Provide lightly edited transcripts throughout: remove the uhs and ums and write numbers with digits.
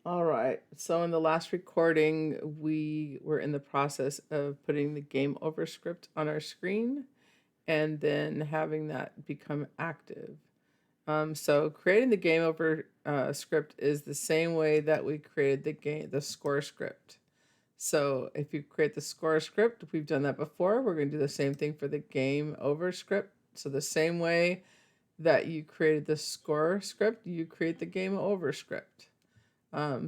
All right. So in the last recording, we were in the process of putting the game over script on our screen and then having that become active. So creating the game over script is the same way that we created the score script. So if you create the score script, we've done that before. We're going to do the same thing for the game over script. So the same way that you created the score script, you create the game over script.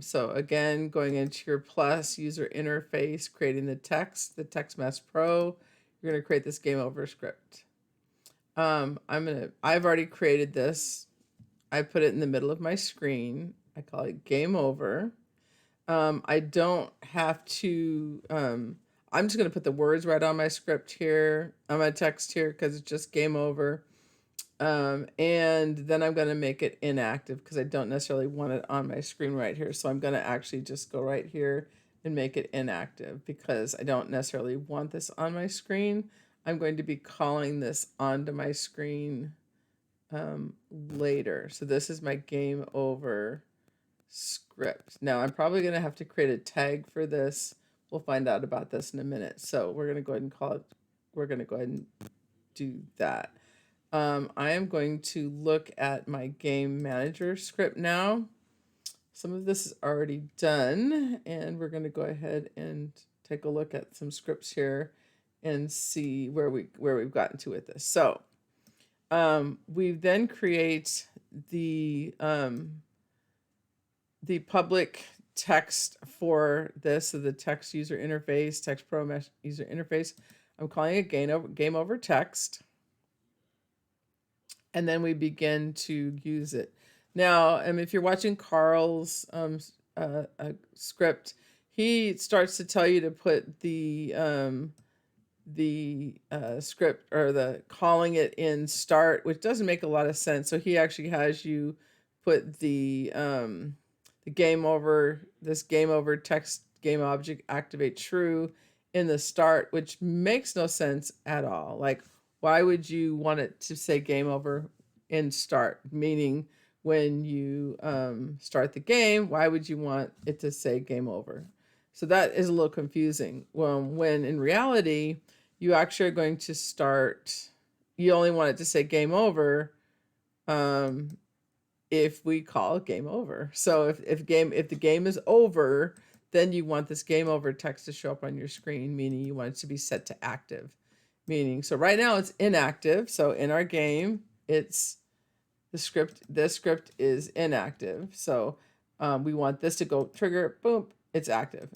So again, going into your plus user interface, creating the text mesh pro, you're gonna create this game over script. I've already created this. I put it in the middle of my screen. I call it game over. I don't have to, I'm just gonna put the words right on my script here, on my text here, because it's just game over. And then I'm going to make it inactive because I don't necessarily want it on my screen right here. So I'm going to actually just go right here and make it inactive because I don't necessarily want this on my screen. I'm going to be calling this onto my screen later. So this is my game over script. Now I'm probably going to have to create a tag for this. We'll find out about this in a minute. So we're going to go ahead and call it, we're going to go ahead and do that. I am going to look at my game manager script now. Some of this is already done, and we're going to go ahead and take a look at some scripts here and see where we've gotten to with this. So we then create the public text for this, so the text user interface, text pro mesh user interface. I'm calling it game over text. And then we begin to use it. Now, if you're watching Carl's script, he starts to tell you to put the script or the calling it in start, which doesn't make a lot of sense. So he actually has you put the game over text game object activate true in the start, which makes no sense at all. Like, why would you want it to say game over in start? Meaning, when you start the game, why would you want it to say game over? So that is a little confusing. Well, when in reality, you actually are going to start, you only want it to say game over if we call game over. So if the game is over, then you want this game over text to show up on your screen, meaning you want it to be set to active. Meaning, so right now it's inactive. So in our game, it's this script is inactive. So we want this to go trigger, boom, it's active.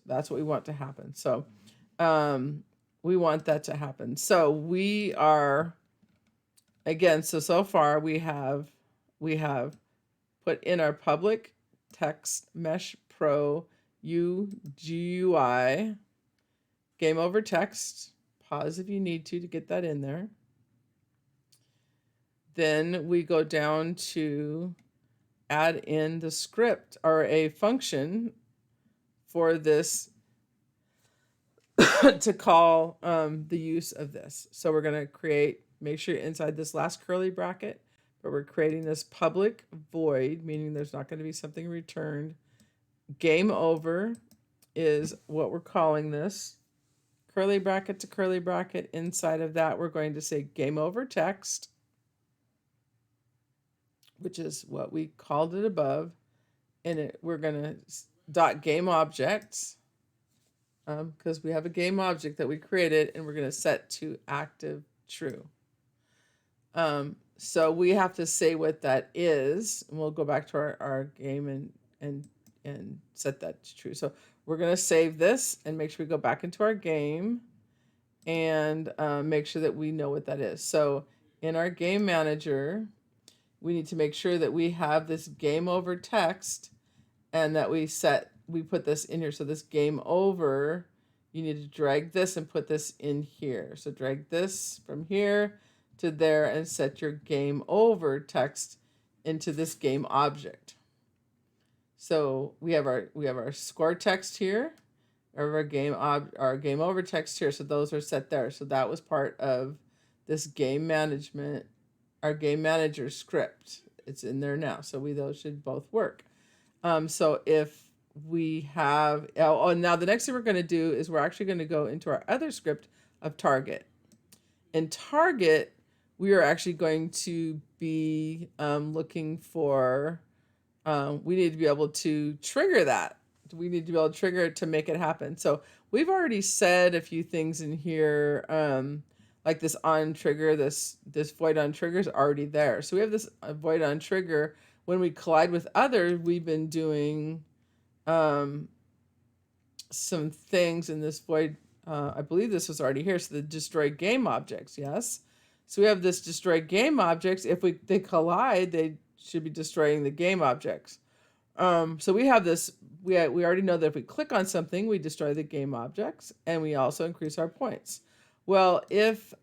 That's what we want to happen. So we want that to happen. So we are, again, so far we have put in our public text mesh pro GUI game over text. Pause if you need to get that in there. Then we go down to add in the script or a function for this to call the use of this. So we're going to make sure inside this last curly bracket, but we're creating this public void, meaning there's not going to be something returned. Game over is what we're calling this. Curly bracket to curly bracket. Inside of that, we're going to say game over text, which is what we called it above. And we're going to dot game objects because we have a game object that we created, and we're going to set to active true. So we have to say what that is, and we'll go back to our game and set that to true. So we're going to save this and make sure we go back into our game and make sure that we know what that is. So in our game manager, we need to make sure that we have this game over text and that we put this in here. So this game over, you need to drag this and put this in here. So drag this from here to there and set your game over text into this game object. So we have our score text here, our game over text here. So those are set there. So that was part of this game manager script. It's in there now. So those should both work. So if we have, oh, now the next thing we're going to do is we're actually going to go into our other script of target. In target, we are actually going to be looking for, we need to be able to trigger that. We need to be able to trigger it to make it happen. So we've already said a few things in here, like this on trigger, this void on trigger is already there. So we have this void on trigger. When we collide with others, we've been doing some things in this void. I believe this was already here. So the destroy game objects, yes. So we have this destroy game objects. If they collide, they should be destroying the game objects. So we have this. We already know that if we click on something, we destroy the game objects, and we also increase our points. Well, if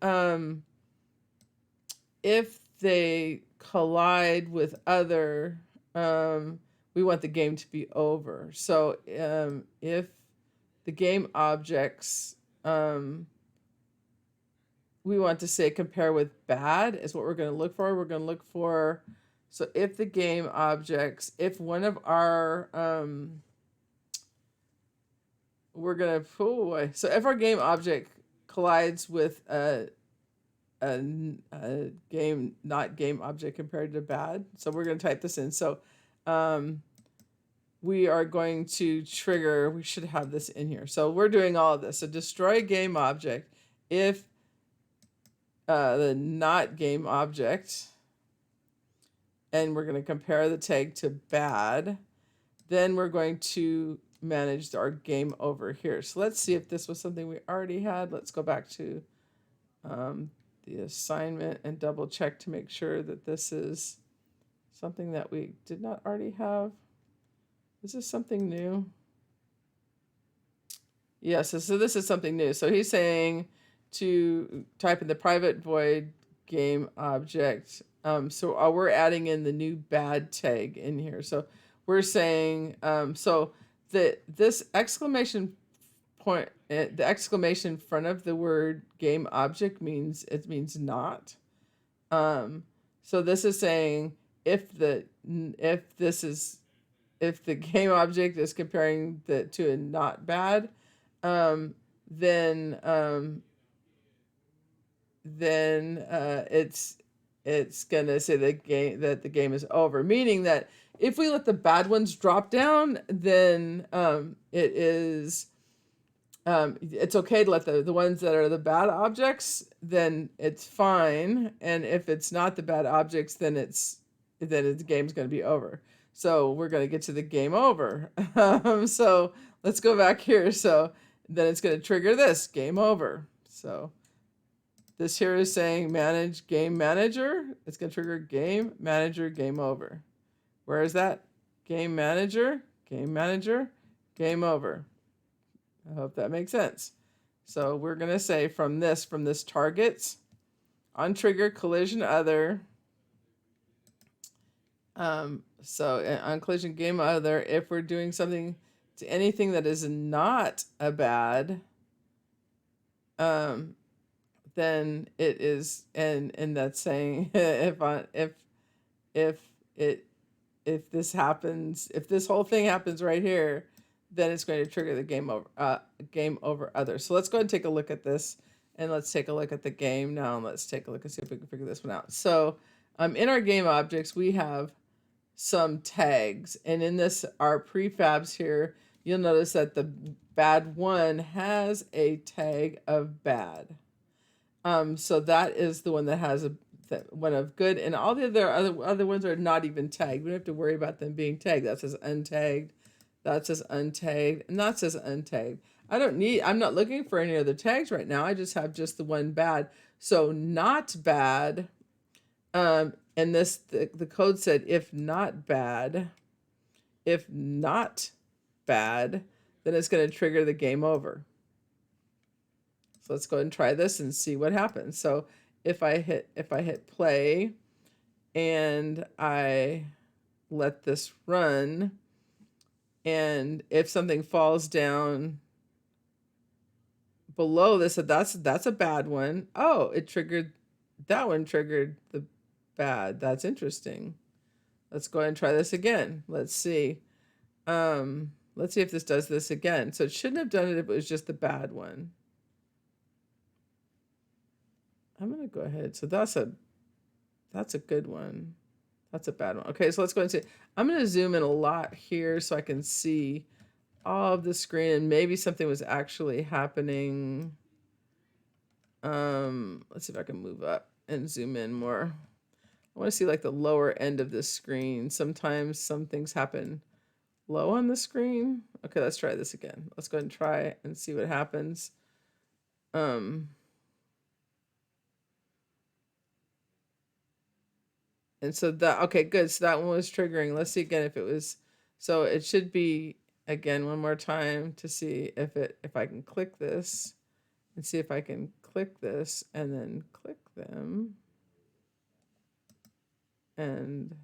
they collide with other, we want the game to be over. So if the game objects, we want to say compare with bad is what we're going to look for. We're going to look for, so if the game objects, if one of our, we're going to, oh boy. So if our game object collides with a game, not game object compared to bad. So we're going to type this in. So we are going to trigger, we should have this in here. So we're doing all of this. So destroy game object if the not game object, and we're going to compare the tag to bad. Then we're going to manage our game over here. So let's see if this was something we already had. Let's go back to the assignment and double check to make sure that this is something that we did not already have. Is this something new? Yes, so this is something new. So he's saying to type in the private void game object. So we're adding in the new bad tag in here. So we're saying, so this exclamation point, the exclamation in front of the word game object means, it means not. So this is saying if the game object is comparing to a not bad, then it's gonna say that the game is over. Meaning that if we let the bad ones drop down, then it is. It's okay to let the ones that are the bad objects, then it's fine. And if it's not the bad objects, then the game's going to be over. So we're going to get to the game over. So let's go back here. So then it's going to trigger this game over. So this here is saying manage game manager. It's going to trigger game manager, game over. Where is that? Game manager, game over. I hope that makes sense. So we're going to say from this targets, on trigger, collision, other. So on collision, game, other, if we're doing something to anything that is not a bad, then it is, and that's saying if this happens, if this whole thing happens right here, then it's going to trigger the game over other. So let's go ahead and take a look at this, and let's take a look at the game now, and let's take a look and see if we can figure this one out. So in our game objects, we have some tags, and in this, our prefabs here, you'll notice that the bad one has a tag of bad. So that is the one that has one of good, and all the other ones are not even tagged. We don't have to worry about them being tagged. That says untagged. That says untagged, and that says untagged. I'm not looking for any other tags right now. I just have just the one bad. So not bad, and the code said if not bad, then it's going to trigger the game over. So let's go ahead and try this and see what happens. So if I hit play and I let this run, and if something falls down below this, that's a bad one. Oh, that one triggered the bad. That's interesting. Let's go ahead and try this again. Let's see. Let's see if this does this again. So it shouldn't have done it if it was just the bad one. I'm gonna go ahead. So that's a good one. That's a bad one. Okay, so let's go ahead and see. I'm gonna zoom in a lot here so I can see all of the screen and maybe something was actually happening. Let's see if I can move up and zoom in more. I want to see like the lower end of this screen. Sometimes some things happen low on the screen. Okay, let's try this again. Let's go ahead and try it and see what happens. And so that, okay, good. So that one was triggering. Let's see again if it was, so it should be again one more time to see if I can click this and see if I can click this and then click them and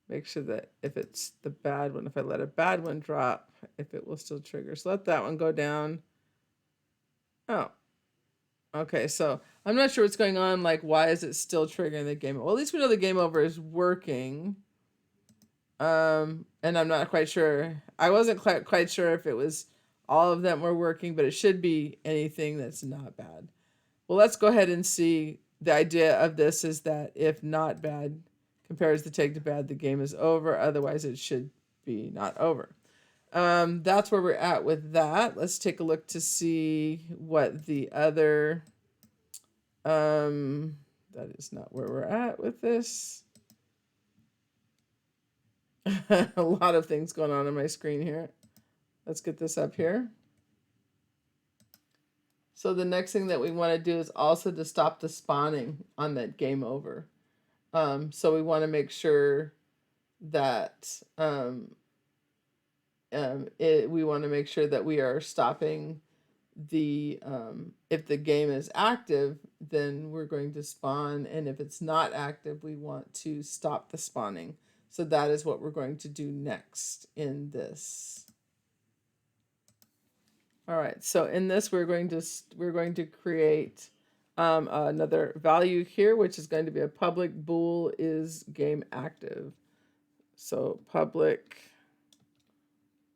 make sure that if it's the bad one, if I let a bad one drop, if it will still trigger. So let that one go down. Oh, okay. So I'm not sure what's going on. Like, why is it still triggering the game? Well, at least we know the game over is working. And I'm not quite sure. I wasn't quite sure if it was all of them were working, but it should be anything that's not bad. Well, let's go ahead and see. The idea of this is that if not bad compares the take to bad, the game is over. Otherwise, it should be not over. That's where we're at with that. Let's take a look to see what the other. That is not where we're at with this. A lot of things going on my screen here. Let's get this up here. So the next thing that we want to do is also to stop the spawning on that game over. So we want to make sure that we want to make sure that we are stopping the if the game is active, then we're going to spawn, and if it's not active, we want to stop the spawning. So that is what we're going to do next in this. All right, so in this we're going to create another value here, which is going to be a public bool is game active. So public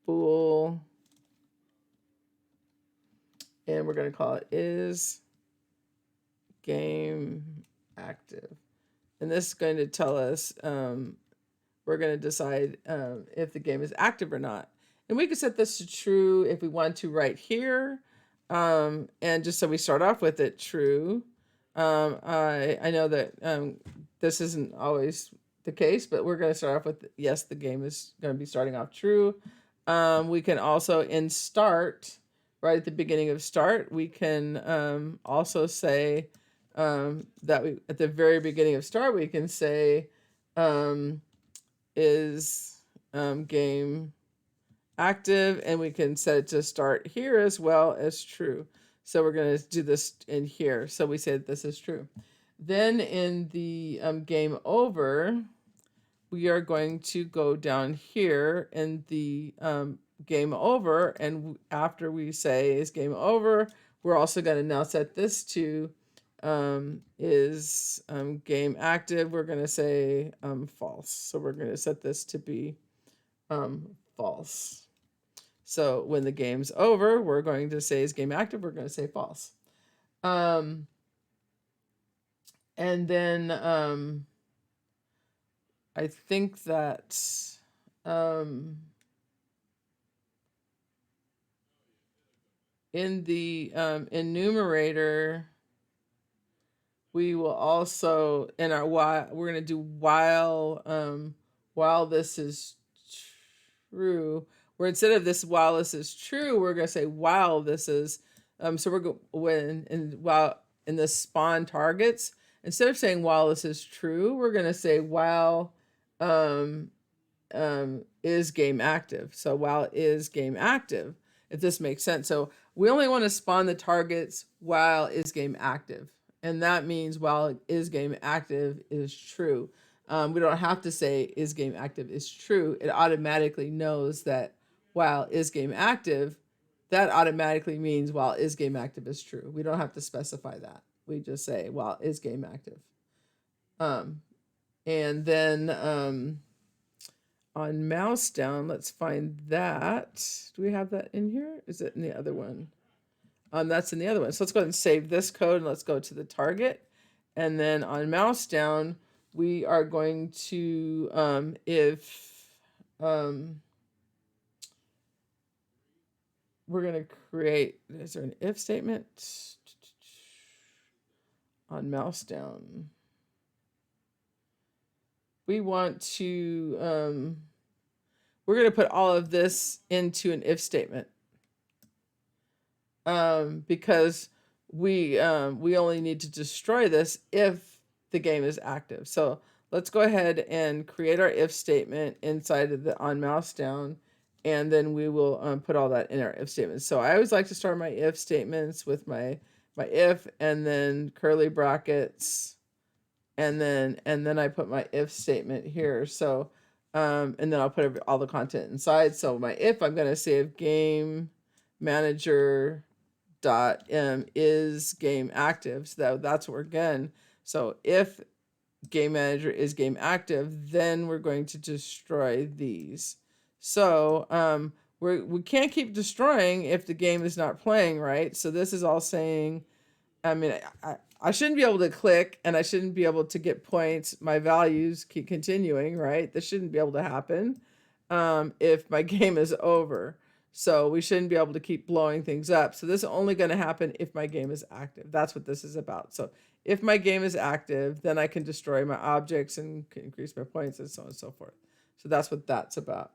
bool, and we're going to call it is game active. And this is going to tell us, we're going to decide if the game is active or not. And we could set this to true if we want to right here. And just so we start off with it true. I know that this isn't always the case, but we're going to start off with, yes, the game is going to be starting off true. We can also in start, right at the beginning of start, we can also say that we, at the very beginning of start, we can say is game active, and we can set it to start here as well as true. So we're going to do this in here. So we say that this is true. Then in the game over, we are going to go down here in the game over, and after we say is game over, we're also going to now set this to is game active. We're going to say false. So we're going to set this to be false. So when the game's over, we're going to say is game active. We're going to say false. And then I think that in the enumerator, we will also in our while we're going to do while this is true, where instead of this while this is true, we're going to say while this is so we're going when and while in the spawn targets, instead of saying while this is true, we're going to say while is game active. So while is game active, if this makes sense. So we only want to spawn the targets while is game active. And that means while is game active is true. We don't have to say is game active is true. It automatically knows that while is game active, that automatically means while is game active is true. We don't have to specify that. We just say while is game active. And then on mouse down, let's find that. Do we have that in here? Is it in the other one? That's in the other one. So let's go ahead and save this code and let's go to the target. And then on mouse down, we are going to, we're going to create, is there an if statement? On mouse down. We want to, we're going to put all of this into an if statement. Because we only need to destroy this if the game is active. So let's go ahead and create our if statement inside of the on mouse down, and then we will put all that in our if statement. So I always like to start my if statements with my if and then curly brackets, and then I put my if statement here. So and then I'll put all the content inside. So my if, I'm going to save game manager dot is game active. So that's what we're getting. So if game manager is game active, then we're going to destroy these. So we can't keep destroying if the game is not playing, right? So this is all saying, I mean, I shouldn't be able to click and I shouldn't be able to get points. My values keep continuing, right? This shouldn't be able to happen if my game is over. So we shouldn't be able to keep blowing things up. So this is only going to happen if my game is active. That's what this is about. So if my game is active, then I can destroy my objects and increase my points and so on and so forth. So that's what that's about.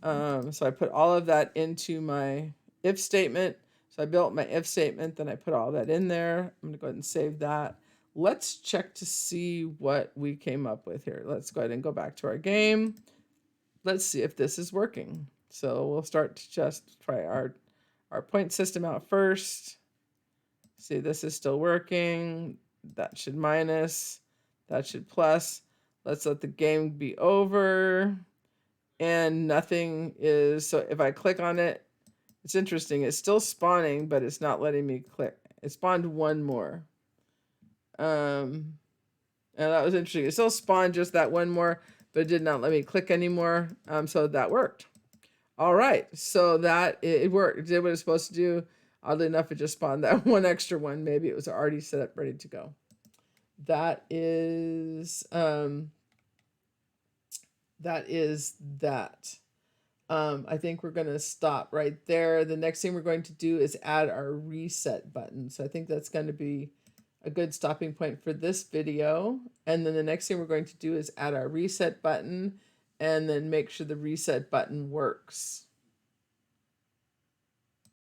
So I put all of that into my if statement. So I built my if statement, then I put all that in there. I'm going to go ahead and save that. Let's check to see what we came up with here. Let's go ahead and go back to our game. Let's see if this is working. So we'll start to just try our point system out first. See, this is still working. That should minus. That should plus. Let's let the game be over. And nothing is, so if I click on it, it's interesting. It's still spawning, but it's not letting me click. It spawned one more. And that was interesting. It still spawned just that one more, but it did not let me click anymore. So that worked. All right, so that it worked. It did what it's supposed to do. Oddly enough, it just spawned that one extra one. Maybe it was already set up, ready to go. That is that. I think we're going to stop right there. The next thing we're going to do is add our reset button. So I think that's going to be a good stopping point for this video. And then the next thing we're going to do is add our reset button and then make sure the reset button works.